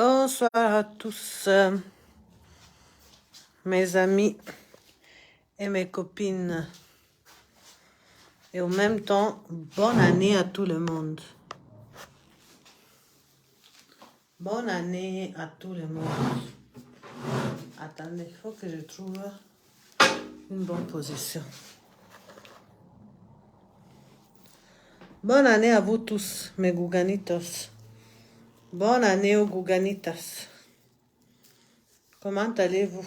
Bonsoir à tous, mes amis et mes copines. Et en même temps, bonne année à tout le monde. Bonne année à tout le monde. Attendez, il faut que je trouve une bonne position. Bonne année à vous tous, mes Gouganitos. Bonne année aux Gouganitas. Comment allez-vous?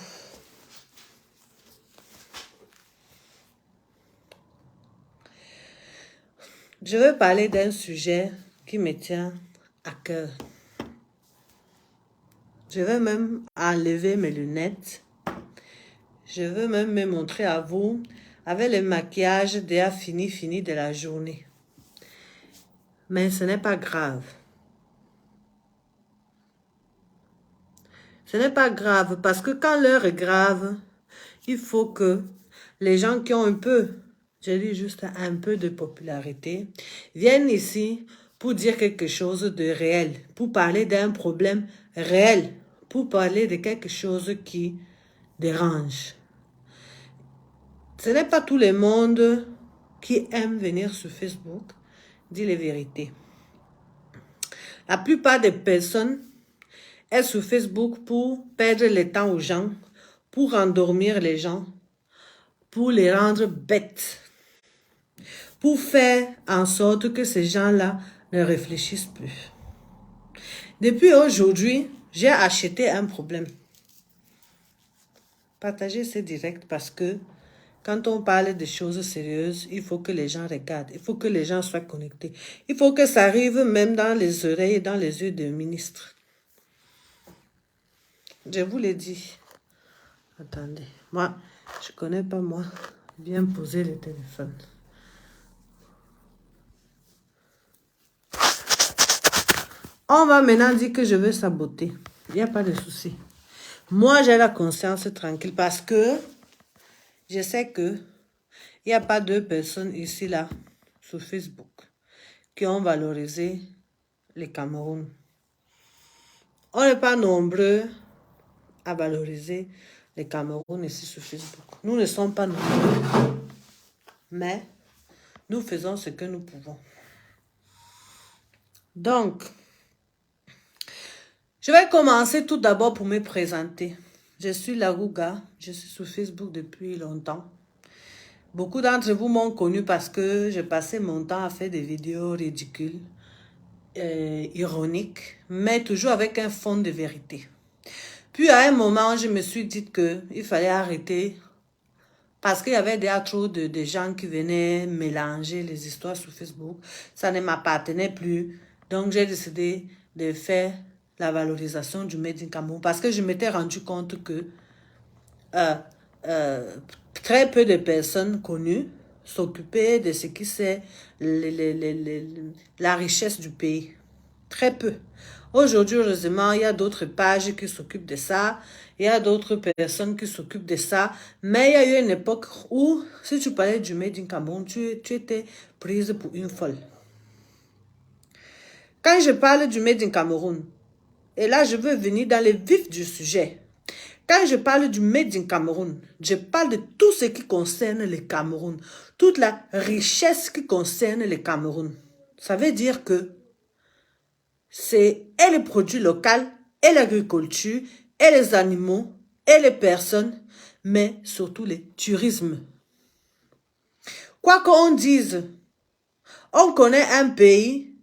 Je veux parler d'un sujet qui me tient à cœur. Je veux même enlever mes lunettes. Je veux même me montrer à vous avec le maquillage déjà fini de la journée. Mais ce n'est pas grave. Ce n'est pas grave parce que quand l'heure est grave, il faut que les gens qui ont un peu, je dis juste un peu de popularité, viennent ici pour dire quelque chose de réel, pour parler d'un problème réel, pour parler de quelque chose qui dérange. Ce n'est pas tout le monde qui aime venir sur Facebook dire les vérités. La plupart des personnes sont sur Facebook pour perdre le temps aux gens, pour endormir les gens, pour les rendre bêtes, pour faire en sorte que ces gens-là ne réfléchissent plus. Depuis aujourd'hui, j'ai acheté un problème. Partagez ce direct parce que quand on parle de choses sérieuses, il faut que les gens regardent. Il faut que les gens soient connectés. Il faut que ça arrive même dans les oreilles et dans les yeux des ministres. Je vous l'ai dit. Attendez. Moi, je ne connais pas, moi, bien poser le téléphone. On va maintenant dire que je veux saboter. Il n'y a pas de souci. Moi, j'ai la conscience tranquille parce que je sais que il n'y a pas deux personnes ici, là, sur Facebook, qui ont valorisé le Cameroun. On n'est pas nombreux à valoriser le Cameroun ici sur Facebook. Nous ne sommes pas nombreux, mais nous faisons ce que nous pouvons. Donc, je vais commencer tout d'abord pour me présenter. Je suis Larouga, je suis sur Facebook depuis longtemps. Beaucoup d'entre vous m'ont connu parce que j'ai passé mon temps à faire des vidéos ridicules, ironiques, mais toujours avec un fond de vérité. Puis à un moment, je me suis dit qu'il fallait arrêter parce qu'il y avait déjà trop de gens qui venaient mélanger les histoires sur Facebook. Ça ne m'appartenait plus. Donc j'ai décidé de faire la valorisation du Made in Cameroun parce que je m'étais rendu compte que très peu de personnes connues s'occupaient de ce qui c'est la richesse du pays. Très peu. Aujourd'hui, heureusement, il y a d'autres pages qui s'occupent de ça. Il y a d'autres personnes qui s'occupent de ça. Mais il y a eu une époque où, si tu parlais du Made in Cameroun, tu étais prise pour une folle. Quand je parle du Made in Cameroun, et là, je veux venir dans le vif du sujet. Quand je parle du Made in Cameroun, je parle de tout ce qui concerne le Cameroun. Toute la richesse qui concerne le Cameroun. Ça veut dire que c'est et les produits locaux, et l'agriculture, et les animaux, et les personnes, mais surtout le tourisme. Quoi qu'on dise, on connaît un pays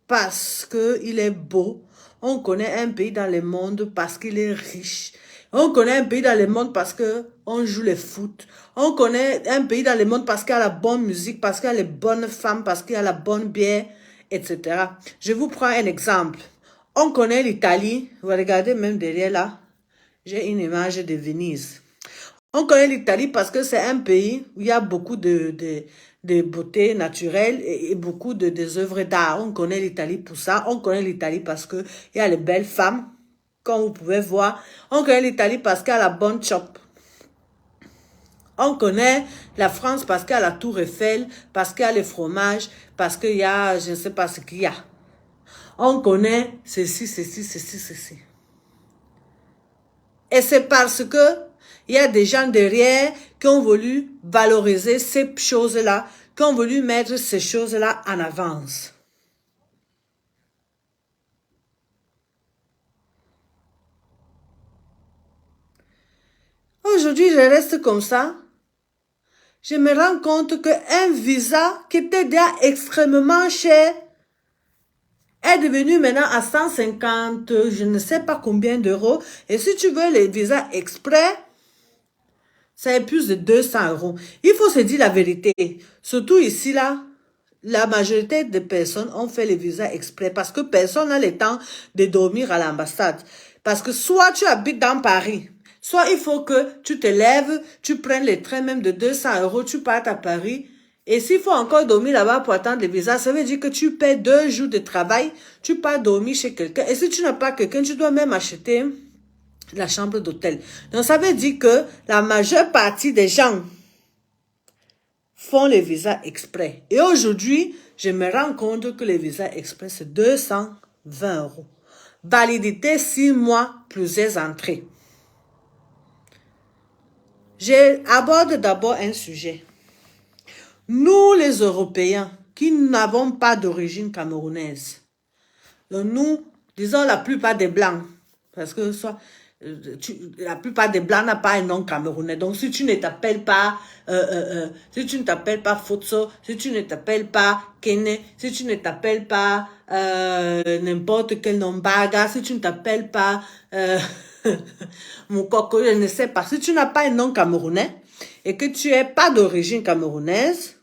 parce qu'il est beau. On connaît un pays dans le monde parce qu'il est riche. On connaît un pays dans le monde parce qu'on joue le foot. On connaît un pays dans le monde parce qu'il y a la bonne musique, parce qu'il y a les bonnes femmes, parce qu'il y a la bonne bière, etc. Je vous prends un exemple. On connaît l'Italie. Vous regardez même derrière là. J'ai une image de Venise. On connaît l'Italie parce que c'est un pays où il y a beaucoup de beauté naturelle et beaucoup des œuvres d'art. On connaît l'Italie pour ça. On connaît l'Italie parce qu'il y a les belles femmes, comme vous pouvez voir. On connaît l'Italie parce qu'il y a la bonne chop. On connaît la France parce qu'il y a la Tour Eiffel, parce qu'il y a le fromage, parce qu'il y a, je ne sais pas ce qu'il y a. On connaît ceci. Et c'est parce que il y a des gens derrière qui ont voulu valoriser ces choses-là, qui ont voulu mettre ces choses-là en avance. Aujourd'hui, je reste comme ça. Je me rends compte qu'un visa qui était déjà extrêmement cher est devenu maintenant à 150, je ne sais pas combien d'euros. Et si tu veux les visas exprès, ça est plus de 200 euros. Il faut se dire la vérité. Surtout ici, là, la majorité des personnes ont fait les visas exprès parce que personne n'a le temps de dormir à l'ambassade. Parce que soit tu habites dans Paris, soit il faut que tu te lèves, tu prennes les trains même de 200 euros, tu partes à Paris. Et s'il faut encore dormir là-bas pour attendre les visas, ça veut dire que tu paies 2 jours de travail, tu pars dormir chez quelqu'un. Et si tu n'as pas quelqu'un, tu dois même acheter la chambre d'hôtel. Donc ça veut dire que la majeure partie des gens font les visas exprès. Et aujourd'hui, je me rends compte que les visas exprès, c'est 220 euros. Validité 6 mois, plusieurs entrées. J'aborde d'abord un sujet. Nous, les Européens, qui n'avons pas d'origine camerounaise, donc nous, disons la plupart des Blancs, parce que la plupart des Blancs n'ont pas un nom camerounais. Donc, si tu ne t'appelles pas, si tu ne t'appelles pas Fotso, si tu ne t'appelles pas Kene, si tu ne t'appelles pas n'importe quel nom Baga, si tu ne t'appelles pas Moukoko, je ne sais pas. Si tu n'as pas un nom camerounais et que tu n'es pas d'origine camerounaise,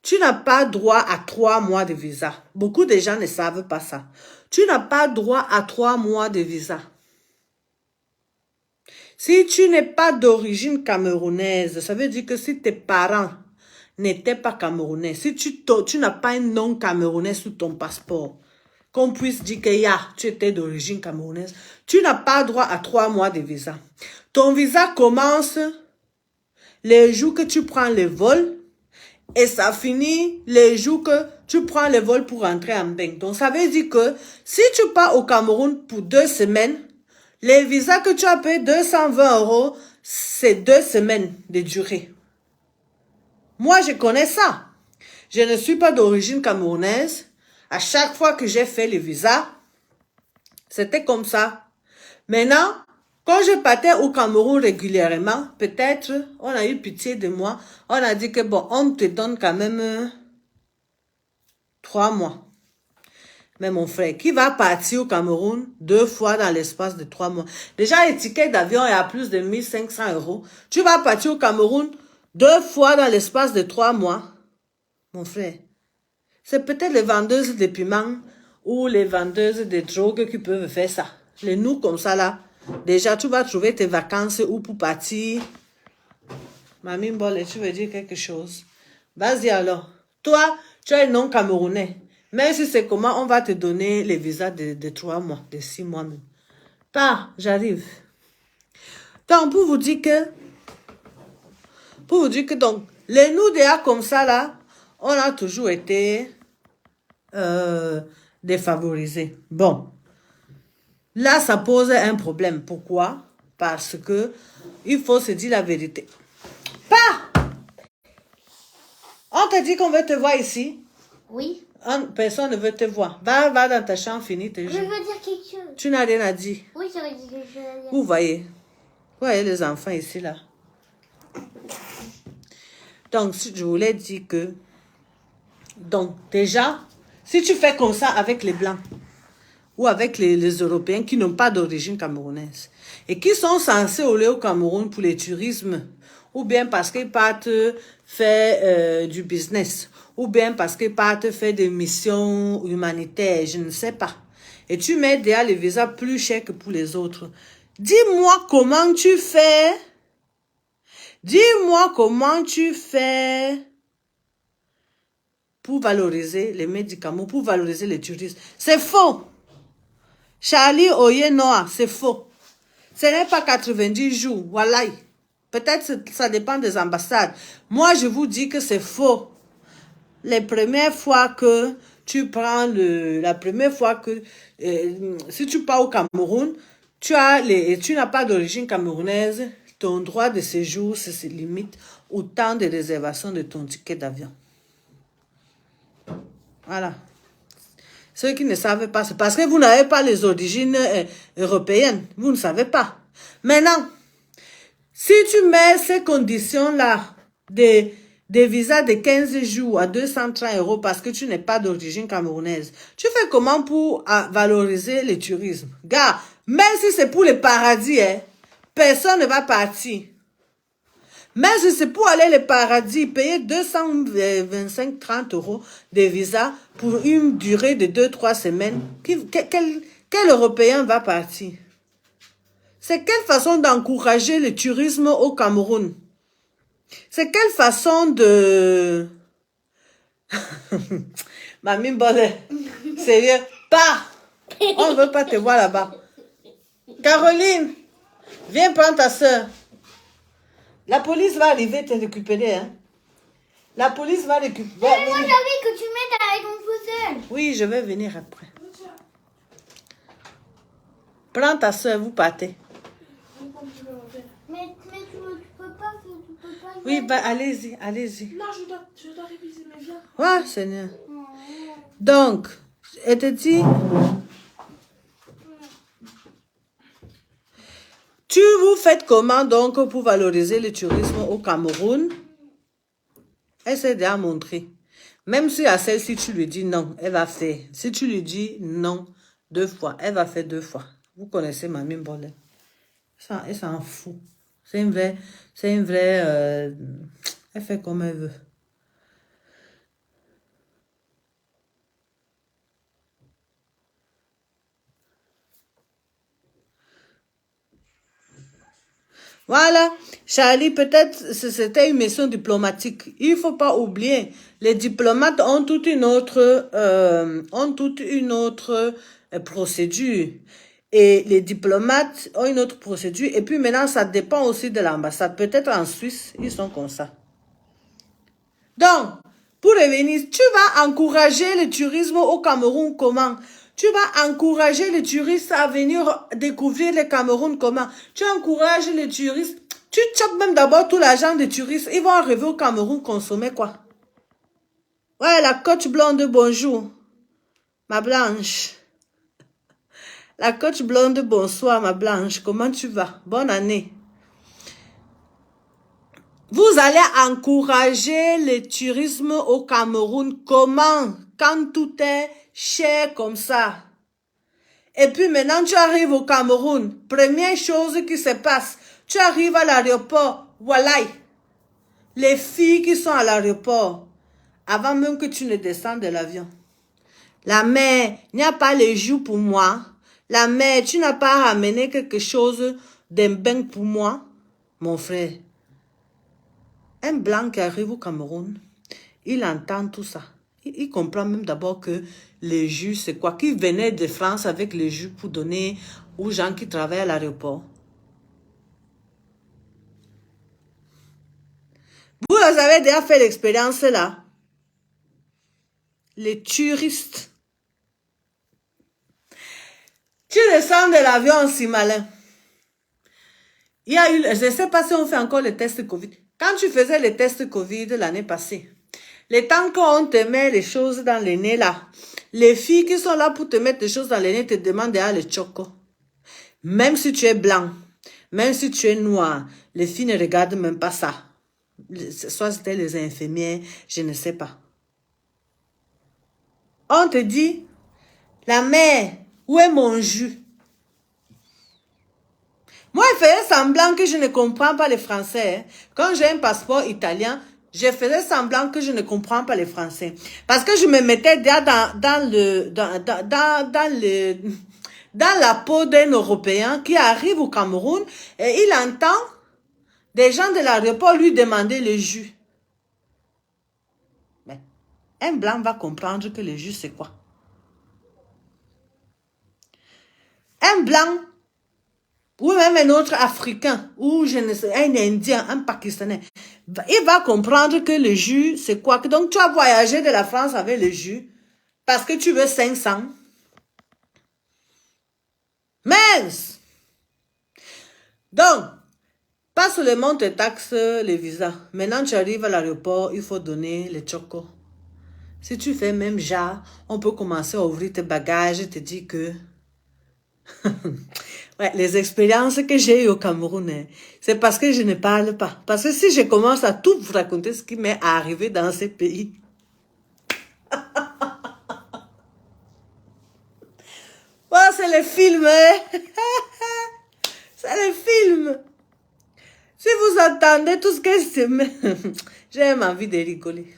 tu n'as pas droit à 3 mois de visa. Beaucoup de gens ne savent pas ça. Tu n'as pas droit à 3 mois de visa. Si tu n'es pas d'origine camerounaise, ça veut dire que si tes parents n'étaient pas camerounais, si tu n'as pas un nom camerounais sur ton passeport, qu'on puisse dire que tu étais d'origine camerounaise, tu n'as pas droit à 3 mois de visa. Ton visa commence les jours que tu prends le vol et ça finit les jours que tu prends le vol pour rentrer en Banque. Donc ça veut dire que si tu pars au Cameroun pour 2 semaines, les visas que tu as payé 220 euros, c'est 2 semaines de durée. Moi, je connais ça. Je ne suis pas d'origine camerounaise. À chaque fois que j'ai fait le visa, c'était comme ça. Maintenant, quand je partais au Cameroun régulièrement, peut-être, on a eu pitié de moi. On a dit que bon, on te donne quand même 3 mois. Mais mon frère, qui va partir au Cameroun 2 fois dans l'espace de 3 mois? Déjà, les tickets d'avion est à plus de 1500 euros. Tu vas partir au Cameroun 2 fois dans l'espace de 3 mois. Mon frère, c'est peut-être les vendeuses de piments ou les vendeuses de drogue qui peuvent faire ça. Les nous comme ça là, déjà tu vas trouver tes vacances ou pour partir. Mamie Mbole, tu veux dire quelque chose? Vas-y alors. Toi, tu as un nom camerounais. Même si c'est comment, on va te donner les visas de 3 mois, de 6 mois même. Pas, j'arrive. Donc, pour vous dire que donc, les nous déjà comme ça là, on a toujours été défavorisés. Bon. Là, ça pose un problème. Pourquoi? Parce que il faut se dire la vérité. Pas! On t'a dit qu'on veut te voir ici? Oui. Personne ne veut te voir. Va dans ta chambre, finis tes Je jours. veux dire quelque chose. Tu n'as rien à dire. Oui, j'aurais dit quelque chose à dire. Vous voyez les enfants ici, là. Donc, je voulais dire que... Donc, déjà, si tu fais comme ça avec les Blancs, ou avec les Européens qui n'ont pas d'origine camerounaise, et qui sont censés aller au Cameroun pour le tourisme, ou bien parce qu'ils partent faire du business, ou bien parce qu'ils partent faire des missions humanitaires, je ne sais pas. Et tu mets déjà les visas plus chers que pour les autres. Dis-moi comment tu fais. Dis-moi comment tu fais pour valoriser les médicaments, pour valoriser les touristes. C'est faux. Charlie Oye Noah, c'est faux. Ce n'est pas 90 jours, voilà. Peut-être ça dépend des ambassades. Moi, je vous dis que c'est faux. Les premières fois que tu prends si tu pars au Cameroun, tu n'as pas d'origine camerounaise, ton droit de séjour se limite au temps de réservation de ton ticket d'avion. Voilà. Ceux qui ne savent pas, c'est parce que vous n'avez pas les origines européennes. Vous ne savez pas. Maintenant, si tu mets ces conditions-là, des visas de 15 jours à 230 € parce que tu n'es pas d'origine camerounaise, tu fais comment pour valoriser le tourisme? Gars, même si c'est pour le paradis, hein, personne ne va partir. Mais si c'est pour aller au paradis, payer 225-30 € de visa pour une durée de 2-3 semaines, quel Européen va partir? C'est quelle façon d'encourager le tourisme au Cameroun? C'est quelle façon de... Mamie Bolé, sérieux, pas. On ne veut pas te voir là-bas. Caroline, viens prendre ta soeur. La police va arriver te récupérer. Hein? La police va récupérer. Mais moi, j'ai envie que tu m'aides avec mon puzzle. Oui, je vais venir après. Prends ta soeur, vous partez. Mais tu peux pas. Oui, bah, allez-y, allez-y. Non, je dois réviser mes viens. Ouais, Seigneur. Donc, elle te dit... Tu vous faites comment donc pour valoriser le tourisme au Cameroun? Elle s'est déjà montrée. Même si à celle-ci tu lui dis non, elle va faire. Si tu lui dis non 2 fois, elle va faire 2 fois. Vous connaissez Mamie Bolé. Elle s'en fout. C'est une vraie... elle fait comme elle veut. Voilà, Charlie, peut-être c'était une mission diplomatique. Il ne faut pas oublier, les diplomates ont toute une autre, procédure. Et les diplomates ont une autre procédure. Et puis maintenant, ça dépend aussi de l'ambassade. Peut-être en Suisse, ils sont comme ça. Donc, pour revenir, tu vas encourager le tourisme au Cameroun comment? Tu vas encourager les touristes à venir découvrir le Cameroun comment? Tu encourages les touristes. Tu chopes même d'abord tout l'argent des touristes. Ils vont arriver au Cameroun consommer quoi? Ouais, la coach blonde, bonjour. Ma blanche. La coach blonde, bonsoir, ma blanche. Comment tu vas? Bonne année. Vous allez encourager le tourisme au Cameroun comment? Quand tout est cher comme ça. Et puis maintenant, tu arrives au Cameroun. Première chose qui se passe, tu arrives à l'aéroport. Voilà. Les filles qui sont à l'aéroport, avant même que tu ne descendes de l'avion. La mère, il n'y a pas les joues pour moi. La mère, tu n'as pas ramené quelque chose d'un bain pour moi. Mon frère. Un blanc qui arrive au Cameroun, il entend tout ça. Il comprend même d'abord que les jus, c'est quoi? Qu'il venait de France avec les jus pour donner aux gens qui travaillent à l'aéroport. Vous avez déjà fait l'expérience là. Les touristes. Tu descends de l'avion si malin. Il y a eu, je ne sais pas si on fait encore le test Covid. Quand tu faisais le test Covid l'année passée, le temps qu'on te met les choses dans le nez là, les filles qui sont là pour te mettre des choses dans le nez te demandent déjà le choco. Même si tu es blanc, même si tu es noir, les filles ne regardent même pas ça. Soit c'était les infirmières, je ne sais pas. On te dit, la mère, où est mon jus? Moi, je faisais semblant que je ne comprends pas le français. Hein. Quand j'ai un passeport italien, je faisais semblant que je ne comprends pas le français. Parce que je me mettais déjà dans la peau d'un Européen qui arrive au Cameroun et il entend des gens de l'aéroport lui demander le jus. Mais un blanc va comprendre que le jus, c'est quoi? Un blanc ou même un autre Africain, ou je ne sais, un Indien, un Pakistanais, il va comprendre que le jus, c'est quoi? Donc, tu as voyagé de la France avec le jus, parce que tu veux 500. Mince! Donc, pas seulement tes taxes, les visas. Maintenant, tu arrives à l'aéroport, il faut donner les chocos. Si tu fais même genre, on peut commencer à ouvrir tes bagages et te dire que... Ouais, les expériences que j'ai eues au Cameroun, hein, c'est parce que je ne parle pas. Parce que si je commence à tout vous raconter ce qui m'est arrivé dans ces pays, oh, c'est les films, hein? C'est les films. Si vous entendez tout ce que c'est, j'ai même envie de rigoler.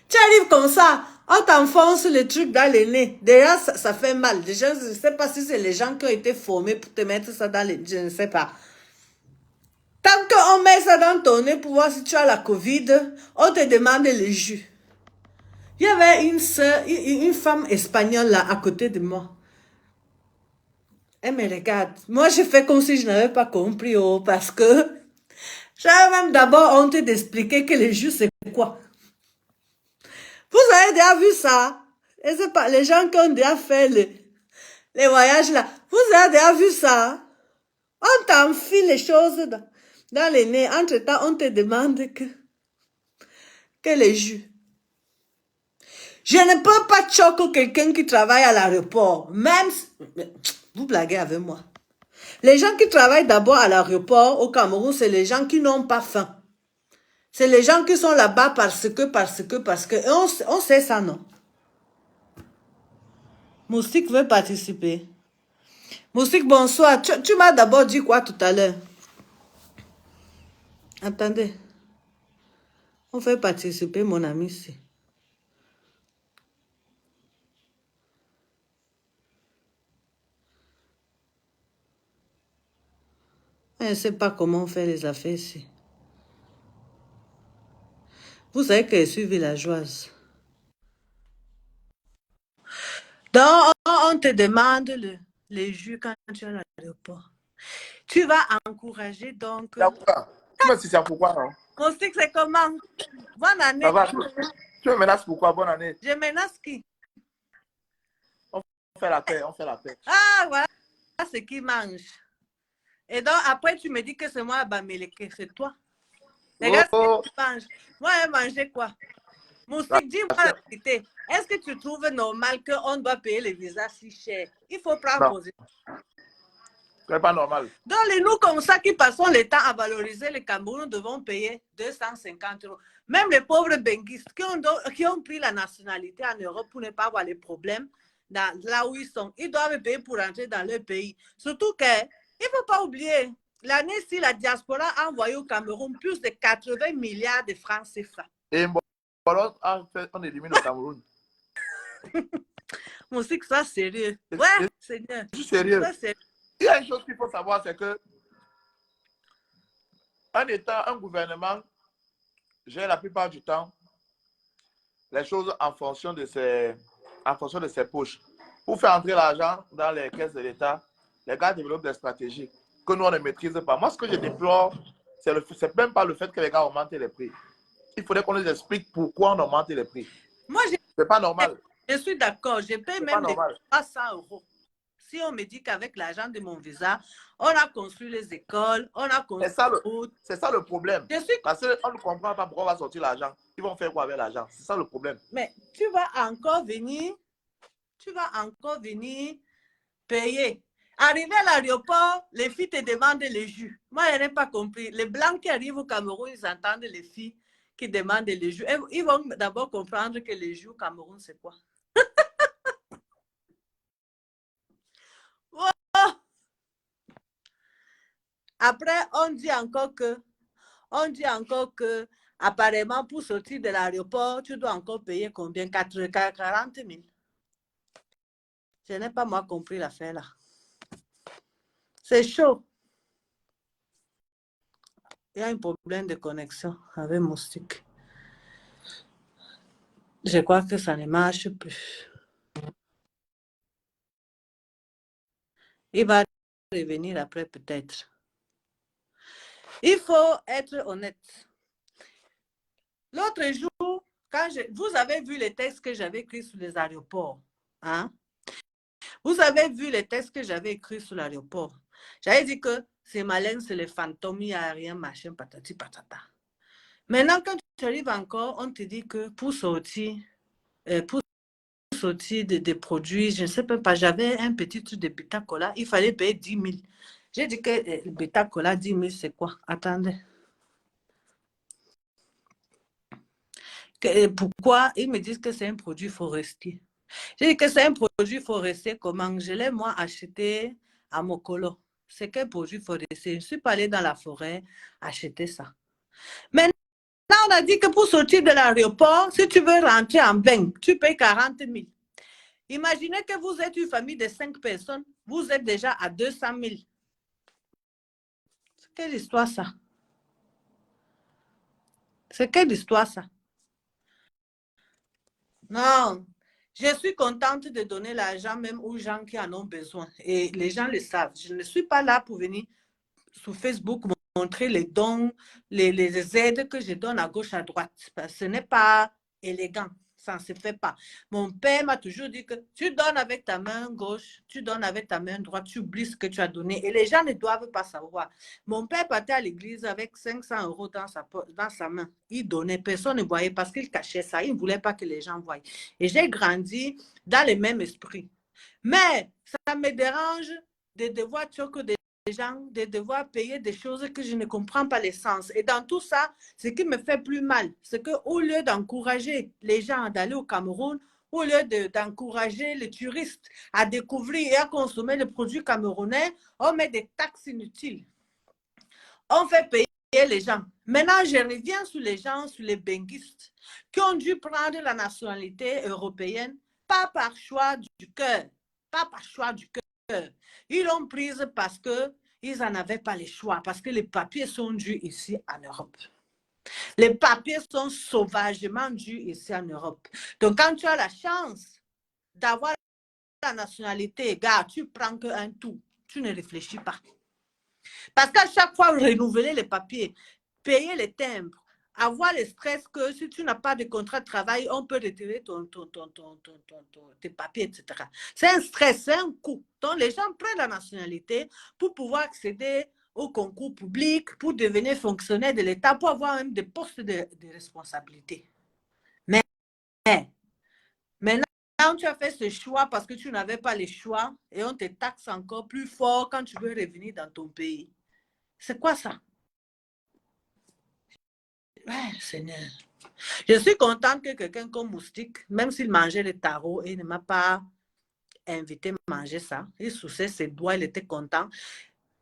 Tu arrives comme ça, on t'enfonce le truc dans le nez. Déjà, ça fait mal. Déjà, je ne sais pas si c'est les gens qui ont été formés pour te mettre ça dans le nez. Je ne sais pas. Tant qu'on met ça dans ton nez pour voir si tu as la Covid, on te demande le jus. Il y avait une femme espagnole là à côté de moi. Elle me regarde. Moi, je fais comme si je n'avais pas compris, oh, parce que j'avais même d'abord honte d'expliquer que le jus, c'est quoi. Vous avez déjà vu ça? Et c'est pas les gens qui ont déjà fait les voyages là. Vous avez déjà vu ça? On t'enfile les choses dans les nez. Entre-temps, on te demande que les jus. Je ne peux pas choquer quelqu'un qui travaille à l'aéroport. Même si... Vous blaguez avec moi. Les gens qui travaillent d'abord à l'aéroport au Cameroun, c'est les gens qui n'ont pas faim. C'est les gens qui sont là-bas parce que. Et on sait ça, non? Moustique veut participer. Moustique, bonsoir. Tu m'as d'abord dit quoi tout à l'heure? Attendez. On fait participer mon ami ici. Je ne sais pas comment on fait les affaires ici. Vous savez que je suis villageoise. Donc, on te demande les jus quand tu es à l'aéroport. Tu vas encourager donc... Tu me dis c'est pourquoi, non? Moustique, c'est comment? Bonne année. Ça va, tu me menaces pourquoi? Bonne année. Je menace qui? On fait la paix, on fait la paix. Ah, voilà ce qui mange. Et donc, après, tu me dis que c'est moi, Bameleke, c'est toi. Regarde ce que tu manges. Moi, j'ai mangé quoi? Moustique, dis-moi la vérité. Est-ce que tu trouves normal qu'on doit payer les visas si cher? Il faut prendre position. Ce n'est pas normal. Donc, les nous comme ça qui passons le temps à valoriser le Cameroun, nous devons payer 250 €. Même les pauvres benguistes qui ont pris la nationalité en Europe pour ne pas avoir les problèmes là où ils sont, ils doivent payer pour rentrer dans leur pays. Surtout qu'il ne faut pas oublier, l'année-ci, la diaspora a envoyé au Cameroun plus de 80 milliards de francs CFA. Et on élimine le Cameroun. Mon cycle, ça sérieux. Ouais, Seigneur. Je suis sérieux. Il y a une chose qu'il faut savoir, c'est que un État, un gouvernement, gère la plupart du temps les choses en fonction de ses poches. Pour faire entrer l'argent dans les caisses de l'État, les gars développent des stratégies que nous, on ne maîtrise pas. Moi, ce que je déplore, c'est même pas le fait que les gars augmentent les prix. Il faudrait qu'on nous explique pourquoi on augmente les prix. Moi, c'est pas normal. Je suis d'accord. Je paye même des 300 €. Si on me dit qu'avec l'argent de mon visa, on a construit les écoles, on a construit les routes. C'est ça le problème. Parce qu'on ne comprend pas pourquoi on va sortir l'argent. Ils vont faire quoi avec l'argent? C'est ça le problème. Mais tu vas encore venir payer. Arrivé à l'aéroport, les filles te demandent les jus. Moi, je n'ai pas compris. Les blancs qui arrivent au Cameroun, ils entendent les filles qui demandent les jus. Ils vont d'abord comprendre que les jus au Cameroun, c'est quoi? Après, on dit encore que, apparemment, pour sortir de l'aéroport, tu dois encore payer combien? 40 000. Je n'ai pas, moi, compris l'affaire là. C'est chaud. Il y a un problème de connexion avec Moustique. Je crois que ça ne marche plus. Il va revenir après peut-être. Il faut être honnête. L'autre jour, vous avez vu les textes que j'avais écrits sur les aéroports, hein? Vous avez vu les textes que j'avais écrits sur l'aéroport. J'avais dit que c'est malin, c'est les fantômes, il n'y a rien, machin, patati patata. Maintenant, quand tu arrives encore, on te dit que pour sortir des produits, je ne sais pas, j'avais un petit truc de Beta Cola, il fallait payer 10 000. J'ai dit que le Beta Cola, 10 000, c'est quoi? Attendez. Pourquoi ils me disent que c'est un produit forestier? J'ai dit que c'est un produit forestier. Comment? Je l'ai, moi, acheté à Mokolo. C'est quel produit forestier? Je ne suis pas allée dans la forêt acheter ça. Maintenant, on a dit que pour sortir de l'aéroport, si tu veux rentrer en bain, tu payes 40 000. Imaginez que vous êtes une famille de 5 personnes, vous êtes déjà à 200 000. C'est quelle histoire ça? C'est quelle histoire ça? Non, je suis contente de donner l'argent même aux gens qui en ont besoin. Et les gens le savent. Je ne suis pas là pour venir sur Facebook montrer les dons, les aides que je donne à gauche, à droite. Parce que ce n'est pas élégant. Ça ne se fait pas. Mon père m'a toujours dit que tu donnes avec ta main gauche, tu donnes avec ta main droite, tu oublies ce que tu as donné. Et les gens ne doivent pas savoir. Mon père partait à l'église avec 500 € dans sa main. Il donnait, personne ne voyait parce qu'il cachait ça. Il ne voulait pas que les gens voient. Et j'ai grandi dans le même esprit. Mais ça me dérange de devoir choquer des gens, de devoir payer des choses que je ne comprends pas l'essence. Et dans tout ça, ce qui me fait plus mal, c'est qu'au lieu d'encourager les gens d'aller au Cameroun, au lieu d'encourager les touristes à découvrir et à consommer les produits camerounais, on met des taxes inutiles. On fait payer les gens. Maintenant, je reviens sur les gens, sur les benguistes, qui ont dû prendre la nationalité européenne, pas par choix du cœur, pas par choix du cœur. Ils l'ont prise parce qu'ils n'en avaient pas le choix, parce que les papiers sont dus ici en Europe. Les papiers sont sauvagement dus ici en Europe. Donc, quand tu as la chance d'avoir la nationalité, gars, tu prends qu'un tout, tu ne réfléchis pas. Parce qu'à chaque fois, renouveler les papiers, payer les timbres, avoir le stress que si tu n'as pas de contrat de travail, on peut retirer tes papiers, etc. C'est un stress, c'est un coût. Donc, les gens prennent la nationalité pour pouvoir accéder au concours public, pour devenir fonctionnaire de l'État, pour avoir même des postes de responsabilité. Mais maintenant, tu as fait ce choix parce que tu n'avais pas le choix et on te taxe encore plus fort quand tu veux revenir dans ton pays. C'est quoi ça? Ouais, Seigneur. Je suis contente que quelqu'un comme Moustique, même s'il mangeait le tarot et ne m'a pas invité à manger ça, il souciait ses doigts, il était content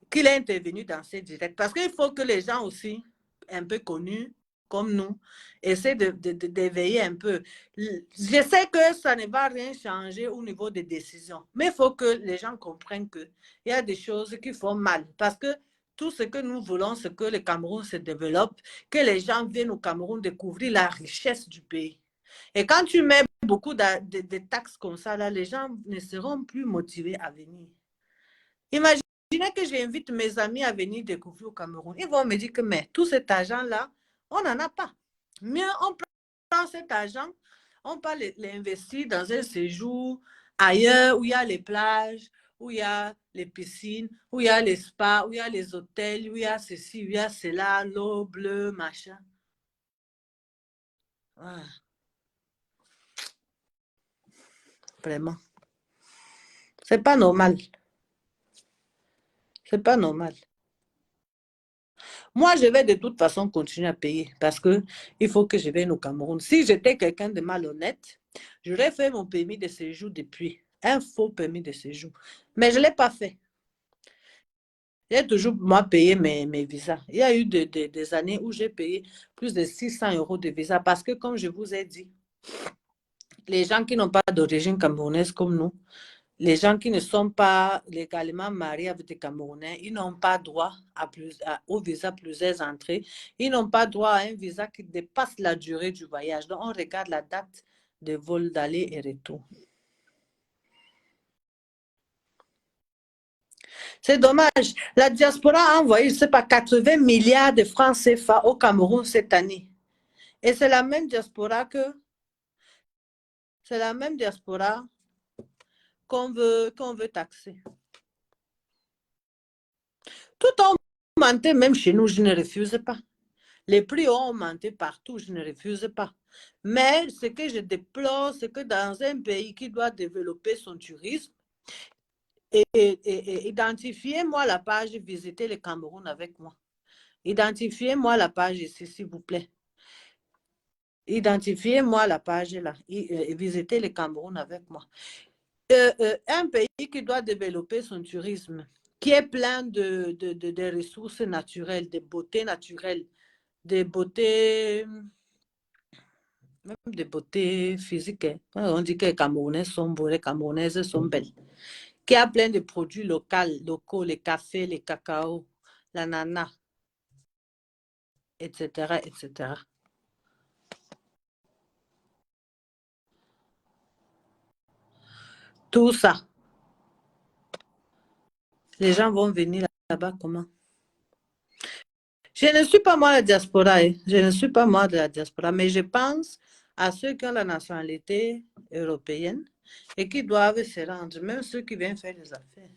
qu'il ait intervenu dans ces directs. Parce qu'il faut que les gens aussi, un peu connus comme nous, essaient d'éveiller un peu. Je sais que ça ne va rien changer au niveau des décisions, mais il faut que les gens comprennent qu'il y a des choses qui font mal. Parce que tout ce que nous voulons, c'est que le Cameroun se développe, que les gens viennent au Cameroun découvrir la richesse du pays. Et quand tu mets beaucoup de taxes comme ça, là, les gens ne seront plus motivés à venir. Imaginez que j'invite mes amis à venir découvrir au Cameroun. Ils vont me dire que mais tout cet argent-là, on n'en a pas. Mieux, on prend cet argent, on peut l'investir dans un séjour ailleurs où il y a les plages, où il y a les piscines, où il y a les spas, où il y a les hôtels, où il y a ceci, où il y a cela, l'eau bleue, machin. Ah. Vraiment. C'est pas normal. C'est pas normal. Moi, je vais de toute façon continuer à payer parce qu'il faut que je vienne au Cameroun. Si j'étais quelqu'un de malhonnête, j'aurais fait mon permis de séjour depuis. Un faux permis de séjour. Mais je ne l'ai pas fait. J'ai toujours, moi, payé mes visas. Il y a eu des années où j'ai payé plus de 600 € de visa parce que, comme je vous ai dit, les gens qui n'ont pas d'origine camerounaise comme nous, les gens qui ne sont pas légalement mariés avec des Camerounais, ils n'ont pas droit au visa plusieurs entrées. Ils n'ont pas droit à un visa qui dépasse la durée du voyage. Donc, on regarde la date de vol d'aller et retour. C'est dommage. La diaspora a envoyé, je ne sais pas, 80 milliards de francs CFA au Cameroun cette année. Et c'est la même diaspora qu'on veut taxer. Tout a augmenté, même chez nous, je ne refuse pas. Les prix ont augmenté partout, je ne refuse pas. Mais ce que je déplore, c'est que dans un pays qui doit développer son tourisme, identifiez-moi la page Visiter le Cameroun avec moi. Identifiez-moi la page ici, s'il vous plaît. Identifiez-moi la page là. Visitez le Cameroun avec moi. Un pays qui doit développer son tourisme, qui est plein de ressources naturelles, de beauté naturelle, de beauté, même de beauté physique. On dit que les Camerounais sont beaux, les Camerounaises sont belles. Qui a plein de produits locaux, les cafés, les cacao, l'ananas, etc., etc. Tout ça. Les gens vont venir là-bas comment? Je ne suis pas moi la diaspora, je ne suis pas moi de la diaspora, mais je pense à ceux qui ont la nationalité européenne et qui doivent se rendre, même ceux qui viennent faire des affaires.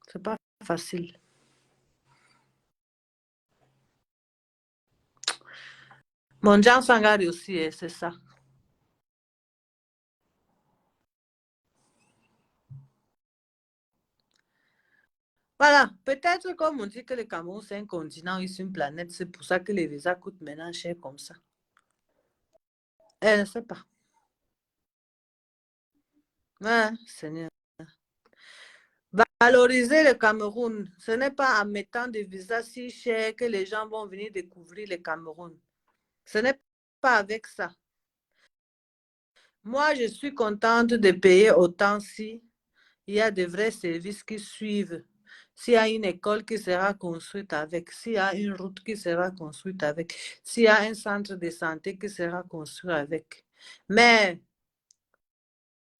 C'est pas facile. Mon Jean Sangari aussi, c'est ça. Voilà, peut-être comme on dit que le Cameroun c'est un continent, c'est une planète, c'est pour ça que les visas coûtent maintenant cher comme ça. Je ne sais pas. Ouais, Seigneur. Valoriser le Cameroun, ce n'est pas en mettant des visas si chers que les gens vont venir découvrir le Cameroun. Ce n'est pas avec ça. Moi, je suis contente de payer autant si il y a de vrais services qui suivent. S'il y a une école qui sera construite avec, s'il y a une route qui sera construite avec, s'il y a un centre de santé qui sera construit avec. Mais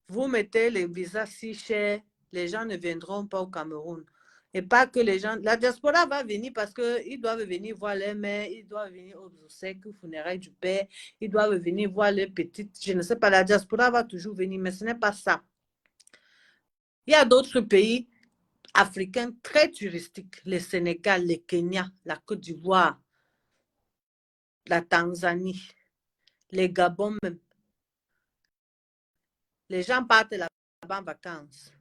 vous mettez les visas si chers, les gens ne viendront pas au Cameroun. Et pas que les gens... La diaspora va venir parce qu'ils doivent venir voir les mères, ils doivent venir aux obsèques, aux funérailles du père, ils doivent venir voir les petites... Je ne sais pas, la diaspora va toujours venir, mais ce n'est pas ça. Il y a d'autres pays africains très touristiques, le Sénégal, le Kenya, la Côte d'Ivoire, la Tanzanie, les Gabon même. Les gens partent là-bas en vacances.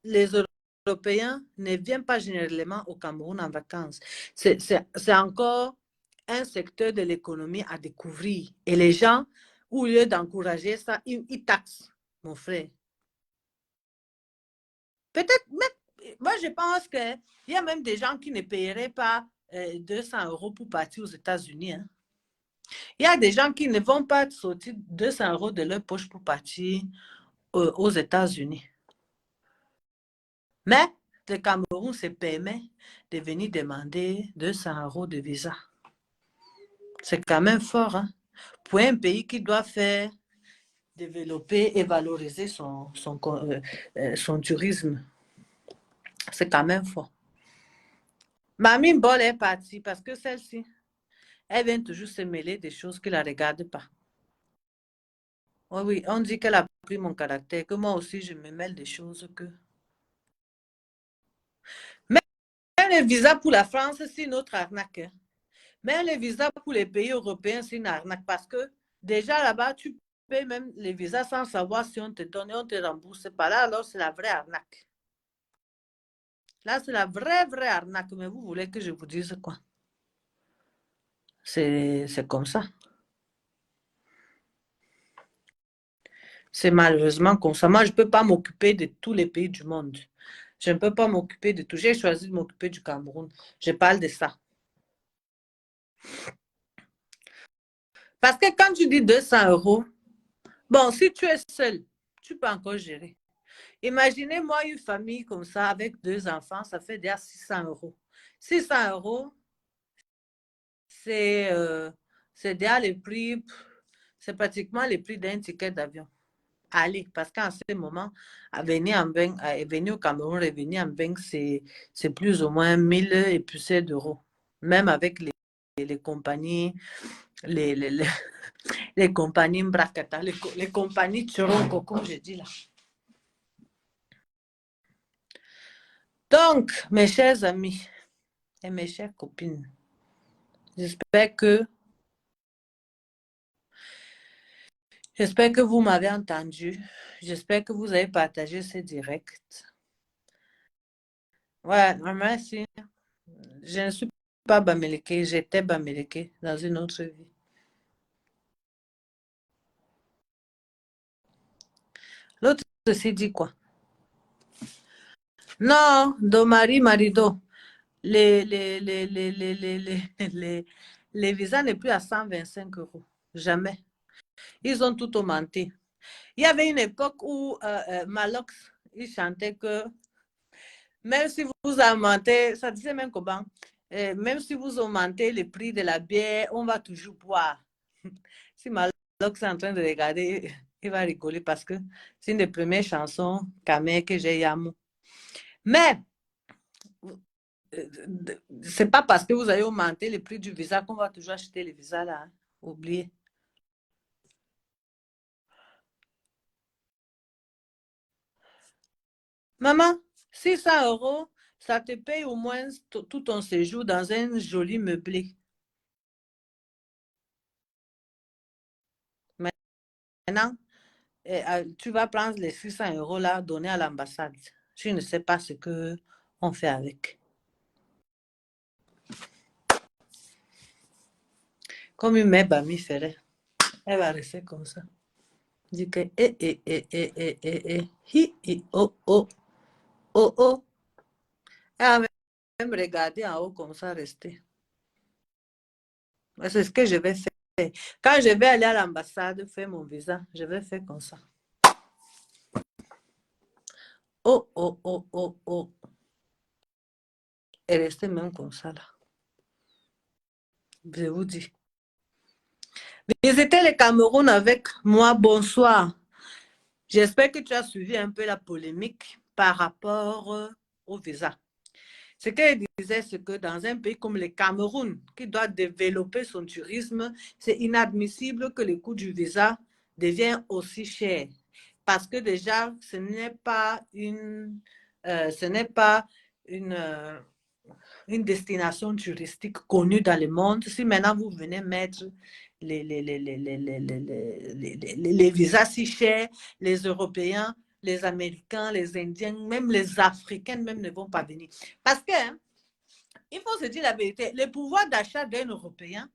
Les Européens ne viennent pas généralement au Cameroun en vacances. C'est encore un secteur de l'économie à découvrir. Et les gens, au lieu d'encourager ça, ils taxent, mon frère. Peut-être, même, moi je pense qu'il y a même des gens qui ne paieraient pas 200 € pour partir aux États-Unis. Hein. Il y a des gens qui ne vont pas sortir 200 € de leur poche pour partir aux États-Unis. Mais le Cameroun se permet de venir demander 200 € de visa. C'est quand même fort, hein? Pour un pays qui doit faire développer et valoriser son tourisme. C'est quand même fort. Mamie Bol est partie parce que celle-ci, elle vient toujours se mêler des choses qui ne la regardent pas. Oh oui, on dit qu'elle a pris mon caractère, que moi aussi je me mêle des choses que... Mais le visa pour la France, c'est une autre arnaque. Hein. Mais le visa pour les pays européens, c'est une arnaque parce que déjà là-bas, tu payes même les visas sans savoir si on te donne et on te rembourse pas. Là, alors c'est la vraie arnaque. Là, c'est la vraie arnaque. Mais vous voulez que je vous dise quoi? C'est comme ça. C'est malheureusement comme ça. Moi, je ne peux pas m'occuper de tous les pays du monde. Je ne peux pas m'occuper de tout. J'ai choisi de m'occuper du Cameroun. Je parle de ça. Parce que quand tu dis 200 €, bon, si tu es seul, tu peux encore gérer. Imaginez-moi une famille comme ça avec 2 enfants, ça fait déjà 600 €. 600 €, c'est déjà le prix, c'est pratiquement le prix d'un ticket d'avion. Allez, parce qu'en ce moment, venir au Cameroun, revenir en Beng, c'est plus ou moins 1000 et plus d'euros, même avec les compagnies, les les compagnies Mbrakata, les compagnies Tchoronko, comme je dis là. Donc, mes chers amis et mes chères copines, j'espère que vous m'avez entendu. J'espère que vous avez partagé ce direct. Ouais, merci. Je ne suis pas Bamileke, j'étais Bamileke dans une autre vie. L'autre s'est dit quoi? Non, Domari Marido, les visas n'est plus à 125 euros. Jamais. Ils ont tout augmenté. Il y avait une époque où Malox, il chantait que même si vous augmentez, ça disait même comment, même si vous augmentez le prix de la bière, on va toujours boire. Si Malox est en train de regarder, il va rigoler parce que c'est une des premières chansons Kamé que j'ai Yamou. Mais c'est pas parce que vous avez augmenté le prix du visa qu'on va toujours acheter le visa là. Hein. Oubliez. Maman, 600 euros, ça te paye au moins tout ton séjour dans un joli meublé. Maintenant, tu vas prendre les 600 euros là, donner à l'ambassade. Tu ne sais pas ce qu'on fait avec. Comme une mère Bami ferait. Elle va rester comme ça. Dit que oh. Elle va même regarder en haut comme ça, rester. C'est ce que je vais faire. Quand je vais aller à l'ambassade faire mon visa, je vais faire comme ça. Oh. Et rester même comme ça là. Je vous dis. Visitez le Cameroun avec moi. Bonsoir. J'espère que tu as suivi un peu la polémique par rapport au visa. Ce qu'elle disait, c'est que dans un pays comme le Cameroun, qui doit développer son tourisme, c'est inadmissible que le coût du visa devienne aussi cher. Parce que déjà, ce n'est pas une destination touristique connue dans le monde. Si maintenant vous venez mettre les visas si chers, les Européens, les Américains, les Indiens, même les Africains même ne vont pas venir. Parce que, hein, il faut se dire la vérité, le pouvoir d'achat d'un Européen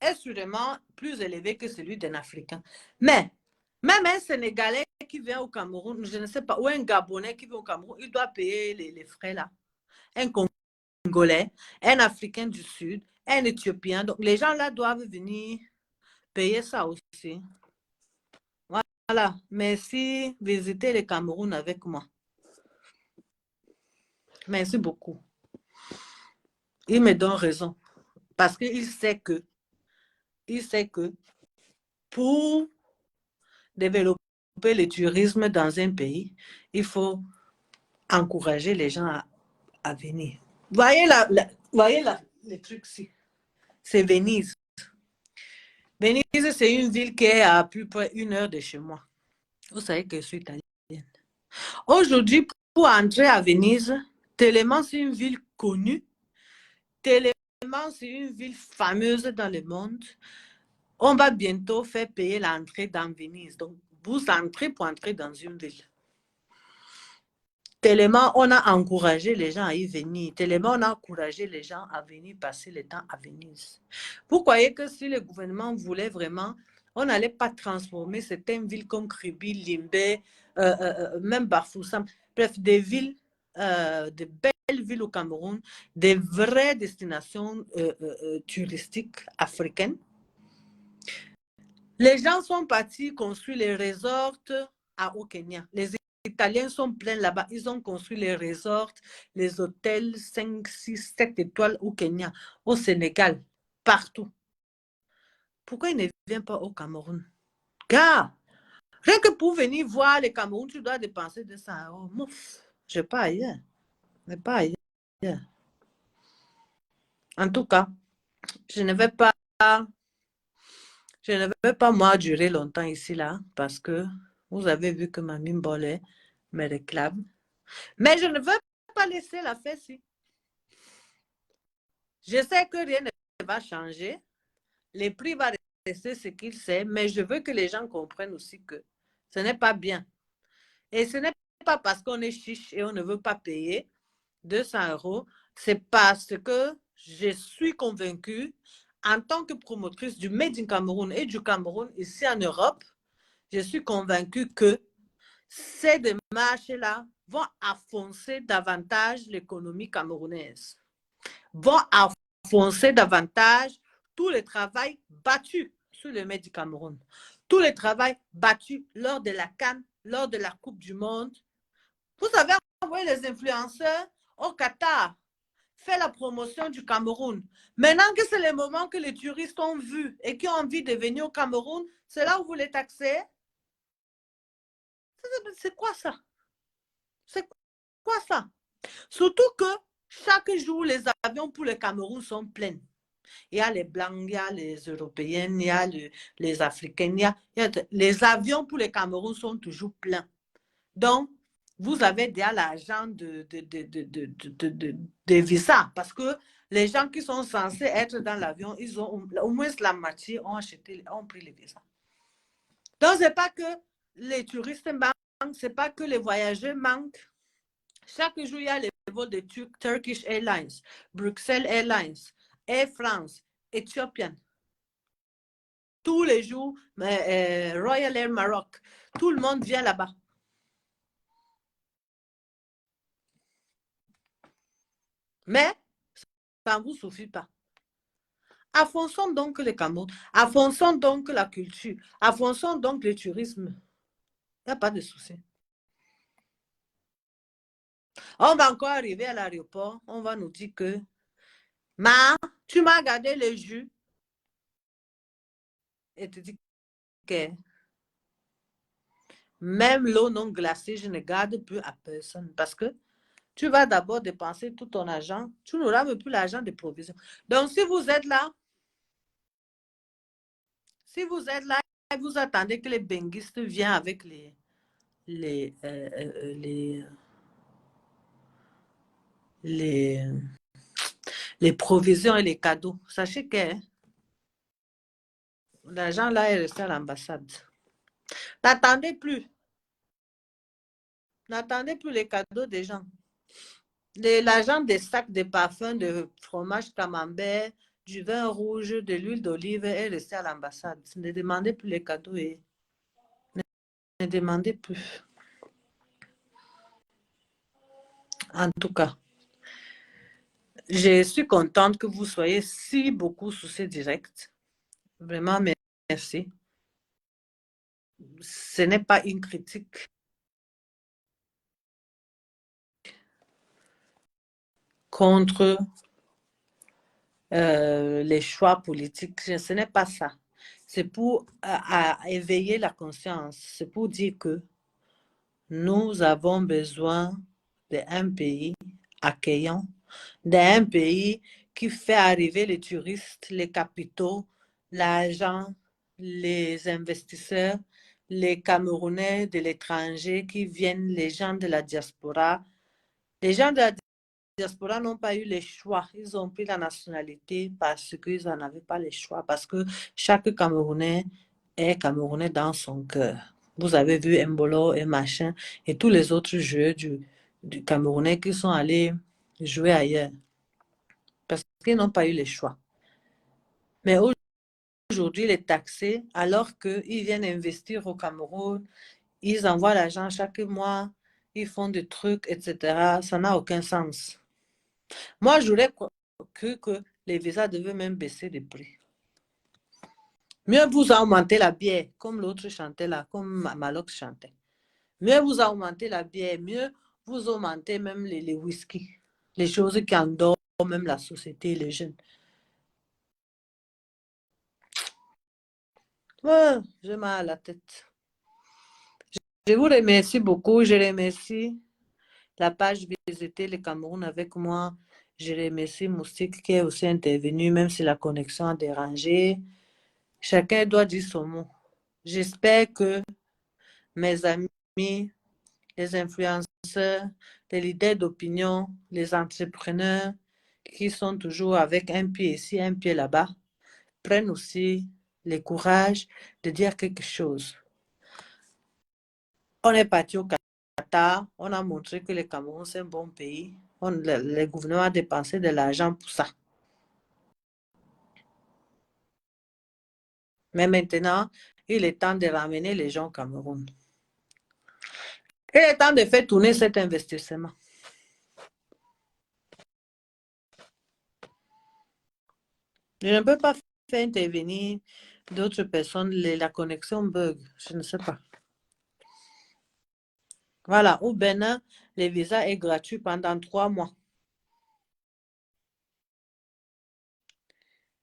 est sûrement plus élevé que celui d'un Africain. Mais, même un Sénégalais qui vient au Cameroun, je ne sais pas, ou un Gabonais qui vient au Cameroun, il doit payer les frais là. Un Congolais, un Africain du Sud, un Éthiopien. Donc, les gens là doivent venir payer ça aussi. Voilà. Merci. Visitez le Cameroun avec moi. Merci beaucoup. Il me donne raison. Parce qu'il sait que pour développer le tourisme dans un pays, il faut encourager les gens à venir. Voyez le truc ici. C'est Venise. Venise, c'est une ville qui est à peu près 1 heure de chez moi. Vous savez que je suis italienne. Aujourd'hui, pour entrer à Venise, tellement c'est une ville connue, tellement c'est une ville fameuse dans le monde, on va bientôt faire payer l'entrée dans Venise. Donc, vous entrez pour entrer dans une ville. Tellement on a encouragé les gens à y venir, tellement on a encouragé les gens à venir passer le temps à Venise. Vous croyez que si le gouvernement voulait vraiment, on n'allait pas transformer certaines villes comme Kribi, Limbe, même Bafoussam, bref, des villes, de belles villes au Cameroun, des vraies destinations touristiques africaines. Les gens sont partis construire les resorts au Kenya. Les Italiens sont pleins là-bas. Ils ont construit les resorts, les hôtels 5, 6, 7 étoiles au Kenya, au Sénégal, partout. Pourquoi ils ne viennent pas au Cameroun? Car, rien que pour venir voir le Cameroun, tu dois dépenser 200 €. Mouf, je ne vais pas ailleurs. Je ne vais pas ailleurs. En tout cas, Je ne vais pas, je ne vais pas moi durer longtemps ici là parce que vous avez vu que Mamie Mbolé me réclame. Mais je ne veux pas laisser la fête ici. Je sais que rien ne va changer. Les prix vont rester ce qu'ils sont, mais je veux que les gens comprennent aussi que ce n'est pas bien. Et ce n'est pas parce qu'on est chiche et on ne veut pas payer 200 €, c'est parce que je suis convaincue, en tant que promotrice du Made in Cameroun et du Cameroun ici en Europe, je suis convaincue que ces démarches-là vont enfoncer davantage l'économie camerounaise, vont enfoncer davantage tout le travail battu sur le Made du Cameroun, tout le travail battu lors de la CAN, lors de la Coupe du Monde. Vous avez envoyé les influenceurs au Qatar, fait la promotion du Cameroun. Maintenant que c'est le moment que les touristes ont vu et qui ont envie de venir au Cameroun, c'est là où vous les taxez. C'est quoi ça? C'est quoi ça? Surtout que chaque jour, les avions pour le Cameroun sont pleins. Il y a les Blancs, il y a les Européens, il y a les Africains. Les avions pour le Cameroun sont toujours pleins. Donc, vous avez déjà l'argent de visa parce que les gens qui sont censés être dans l'avion, ils ont au moins la moitié ont pris les visas. Donc, ce n'est pas que les touristes manquent, ce n'est pas que les voyageurs manquent. Chaque jour, il y a les vols de Turkish Airlines, Bruxelles Airlines, Air France, Ethiopian. Tous les jours, Royal Air Maroc. Tout le monde vient là-bas. Mais ça ne vous suffit pas. Affonçons donc le Cameroun, affonçons donc la culture, affonçons donc le tourisme. Il n'y a pas de souci. On va encore arriver à l'aéroport, on va nous dire que tu m'as gardé le jus et tu dis que même l'eau non glacée, je ne garde plus à personne parce que tu vas d'abord dépenser tout ton argent, tu n'auras même plus l'argent de provision. Donc, si vous êtes là, et vous attendez que les benguistes viennent avec les provisions et les cadeaux. Sachez que l'argent là est resté à l'ambassade. N'attendez plus. N'attendez plus les cadeaux des gens. L'argent des sacs de parfums, de fromage camembert, du vin rouge, de l'huile d'olive est resté à l'ambassade. Ne demandez plus les cadeaux et ne demandez plus. En tout cas, je suis contente que vous soyez si beaucoup sur ce direct. Vraiment, merci. Ce n'est pas une critique contre les choix politiques. Ce n'est pas ça. C'est pour éveiller la conscience. C'est pour dire que nous avons besoin d'un pays accueillant, d'un pays qui fait arriver les touristes, les capitaux, l'argent, les investisseurs, les Camerounais de l'étranger qui viennent, les gens de la diaspora. Les gens de la diaspora n'ont pas eu le choix. Ils ont pris la nationalité parce qu'ils n'en avaient pas le choix, parce que chaque Camerounais est Camerounais dans son cœur. Vous avez vu Mbolo et machin et tous les autres joueurs du Camerounais qui sont allés jouer ailleurs parce qu'ils n'ont pas eu le choix. Mais aujourd'hui, les taxés, alors qu'ils viennent investir au Cameroun, ils envoient l'argent chaque mois, ils font des trucs, etc. Ça n'a aucun sens. Moi, j'aurais cru que les visas devaient même baisser de prix. Mieux vous augmentez la bière, comme l'autre chantait là, comme Malox chantait. Mieux vous augmentez la bière, mieux vous augmentez même les whisky, les choses qui endorment même la société, les jeunes. Ouais, j'ai mal à la tête. Je vous remercie beaucoup. Je remercie la page Visiter le Cameroun avec moi Je remercie Moustique qui est aussi intervenu, même si la connexion a dérangé. Chacun doit dire son mot. J'espère que mes amis, les influenceurs, les leaders d'opinion, les entrepreneurs qui sont toujours avec un pied ici, un pied là-bas, prennent aussi le courage de dire quelque chose. On est parti au Qatar, on a montré que le Cameroun, c'est un bon pays. Le gouvernement a dépensé de l'argent pour ça. Mais maintenant, il est temps de ramener les gens au Cameroun. Il est temps de faire tourner cet investissement. Je ne peux pas faire intervenir d'autres personnes. La connexion bug. Je ne sais pas. Voilà. Au Bénin, le visa est gratuit pendant 3 mois.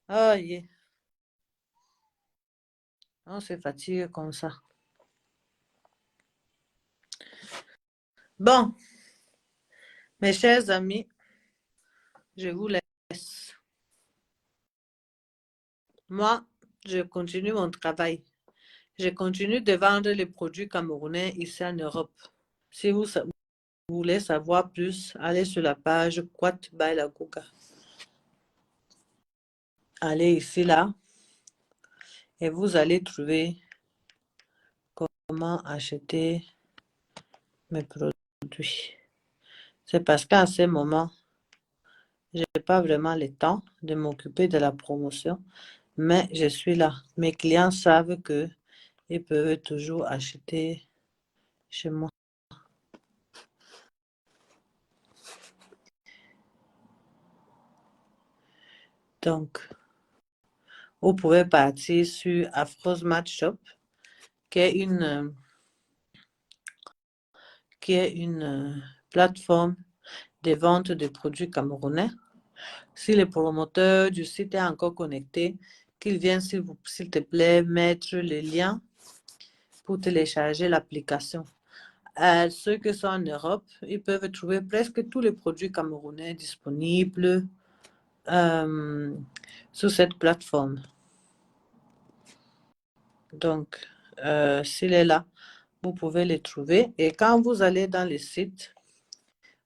Oh, yeah. On se fatigue comme ça. Bon, mes chers amis, je vous laisse. Moi, je continue mon travail. Je continue de vendre les produits camerounais ici en Europe. Si vous voulez savoir plus, allez sur la page Quat by la Gouga. Allez ici, là, et vous allez trouver comment acheter mes produits. C'est parce qu'à ce moment, je n'ai pas vraiment le temps de m'occuper de la promotion, mais je suis là. Mes clients savent qu'ils peuvent toujours acheter chez moi. Donc, vous pouvez partir sur Afrosmart Shop, qui est une plateforme de vente de produits camerounais. Si le promoteur du site est encore connecté, qu'il vienne, s'il te plaît, mettre le lien pour télécharger l'application. Ceux qui sont en Europe, ils peuvent trouver presque tous les produits camerounais disponibles sur cette plateforme. Donc, s'il est là, vous pouvez les trouver. Et quand vous allez dans le site,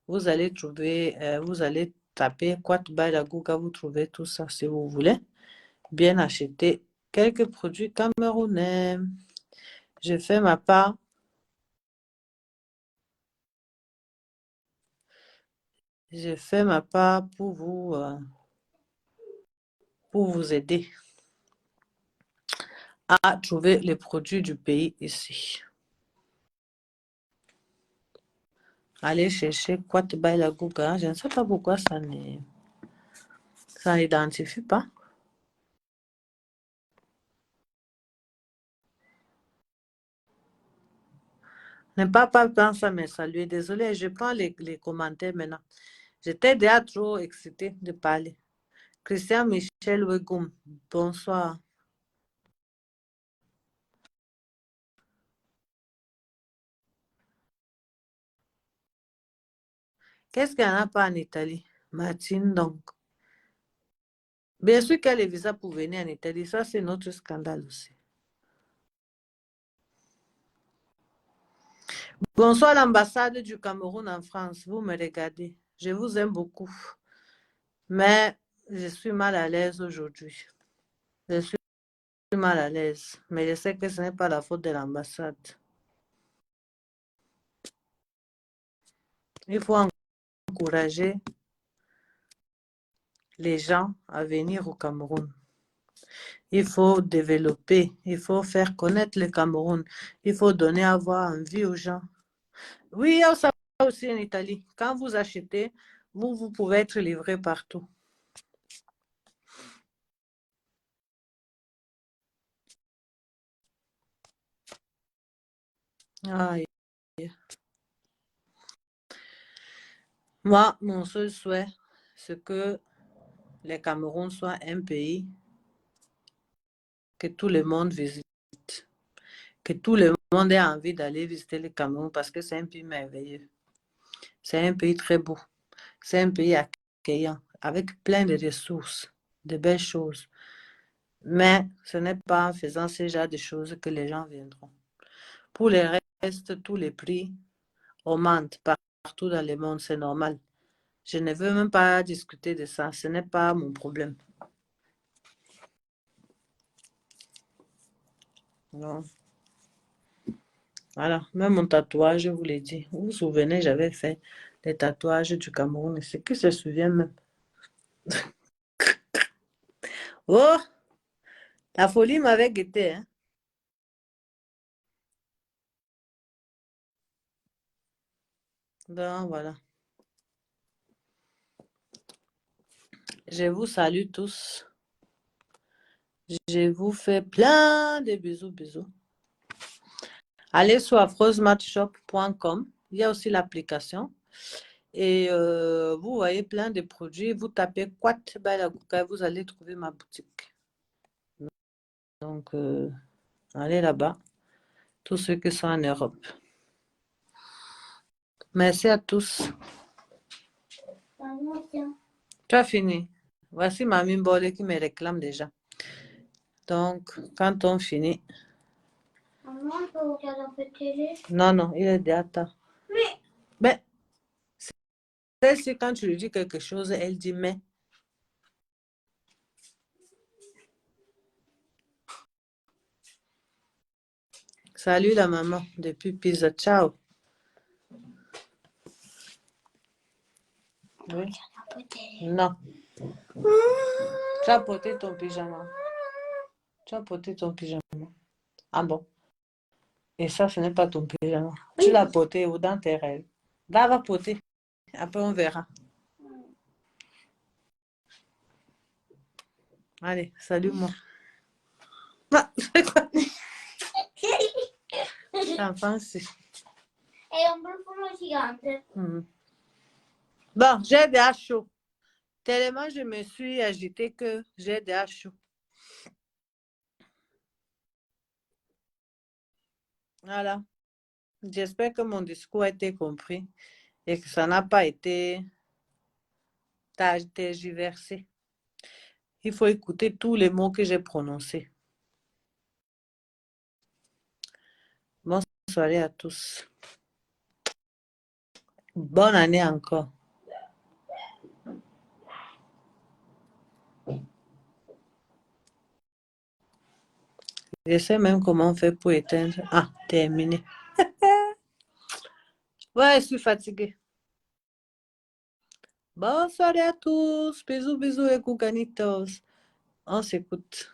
vous allez trouver, vous allez taper Quat by la Gouga, vous trouvez tout ça si vous voulez. Bien acheter quelques produits camerounais. Je fais ma part. Je fais ma part pour vous aider à trouver les produits du pays ici. Allez chercher Quat by la Gouga. Je ne sais pas pourquoi ça n'identifie pas. Ne pas dans ça me saluer. Désolée, je prends les commentaires maintenant. J'étais déjà trop excitée de parler. Christian Michel Wegoum, bonsoir. Qu'est-ce qu'il n'y en a pas en Italie? Martine, donc. Bien sûr qu'il y a les visas pour venir en Italie. Ça, c'est notre scandale aussi. Bonsoir l'ambassade du Cameroun en France. Vous me regardez. Je vous aime beaucoup. Mais je suis mal à l'aise aujourd'hui. Je suis mal à l'aise. Mais je sais que ce n'est pas la faute de l'ambassade. Il faut encourager les gens à venir au Cameroun. Il faut développer, il faut faire connaître le Cameroun. Il faut donner à voir envie aux gens. Oui, ça aussi en Italie. Quand vous achetez, vous pouvez être livré partout. Ah, moi, mon seul souhait, c'est que le Cameroun soit un pays que tout le monde visite. Que tout le monde ait envie d'aller visiter le Cameroun parce que c'est un pays merveilleux. C'est un pays très beau. C'est un pays accueillant, avec plein de ressources, de belles choses. Mais ce n'est pas en faisant ce genre de choses que les gens viendront. Pour le reste, tous les prix augmentent partout dans le monde, c'est normal. Je ne veux même pas discuter de ça, ce n'est pas mon problème. Non. Voilà, même mon tatouage, je vous l'ai dit. Vous vous souvenez, j'avais fait des tatouages du Cameroun. C'est qui se souvient même? Oh, la folie m'avait guetté, hein. Donc, voilà. Je vous salue tous. Je vous fais plein de bisous, bisous. Allez sur afrosematshop.com. Il y a aussi l'application. Et vous voyez plein de produits. Vous tapez Kwat Balakuka, vous allez trouver ma boutique. Donc, allez là-bas. Tous ceux qui sont en Europe. Merci à tous. Maman, tiens. Tu as fini. Voici Mamie Mbole qui me réclame déjà. Donc, quand on finit. Maman, on peut regarder un peu de télé? Non, non, il est déjà tard. Mais, celle-ci, quand tu lui dis quelque chose, elle dit mais. Salut la maman depuis Pisa. Ciao. Oui. Un peu de télé. Non. Tu as porté ton pyjama. Tu as porté ton pyjama. Ah bon. Et ça, ce n'est pas ton pyjama. Tu l'as porté ou dans tes rêves. Là, va porter. Après, on verra. Allez, salut-moi. Ah, c'est quoi? L'enfant, c'est... E un profumo gigante. Bon, j'ai déjà chaud. Tellement je me suis agitée que j'ai déjà chaud. Voilà. J'espère que mon discours a été compris et que ça n'a pas été tergiversé. Il faut écouter tous les mots que j'ai prononcés. Bonne soirée à tous. Bonne année encore. Je sais même comment on fait pour éteindre. Ah, terminé. Ouais, je suis fatiguée. Bonne soirée à tous. Bisous, bisous et coucanitos. On s'écoute.